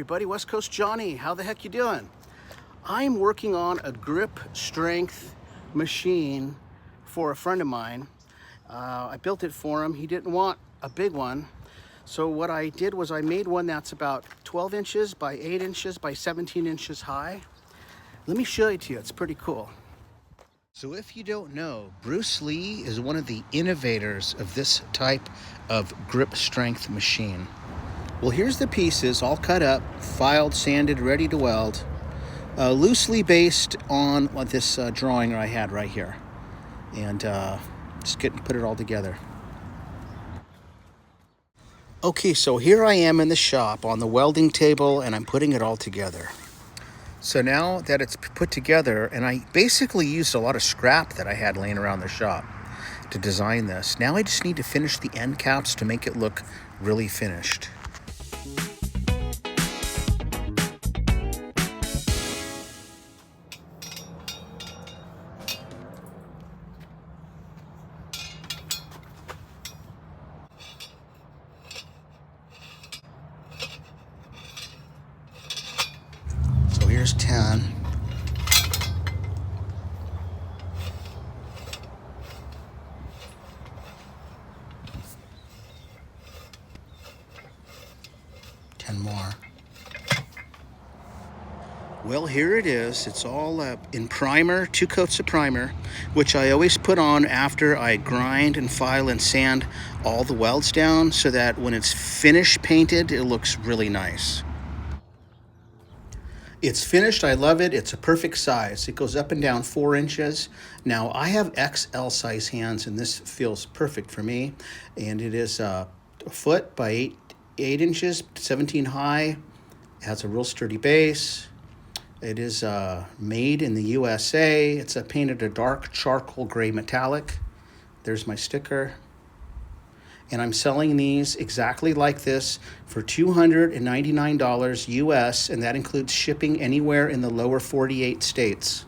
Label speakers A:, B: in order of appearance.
A: everybody, Westcoast Johnny. How the heck you doing? I'm working on a grip strength machine for a friend of mine. I built it for him. He didn't want a big one. So what I did was I made one that's about 12 inches by 8 inches by 17 inches high. Let me show it to you. It's pretty cool. So if you don't know, Bruce Lee is one of the innovators of this type of grip strength machine. Well, here's the pieces, all cut up, filed, sanded, ready to weld, loosely based on what this drawing I had right here. And just put it all together. Okay, so here I am in the shop on the welding table, and I'm putting it all together. So now that it's put together, and I basically used a lot of scrap that I had laying around the shop to design this. Now I just need to finish the end caps to make it look really finished. So here's 10. More. Well, here it is. It's all in primer, 2 coats of primer, which I always put on after I grind and file and sand all the welds down so that when it's finished painted, it looks really nice. It's finished. I love it. It's a perfect size. It goes up and down 4 inches. Now, I have XL size hands, and this feels perfect for me. And it is a foot by 8 inches, 17 high. It has a real sturdy base. It is made in the USA. It's painted a dark charcoal gray metallic. There's my sticker. And I'm selling these exactly like this for $299 US, and that includes shipping anywhere in the lower 48 states.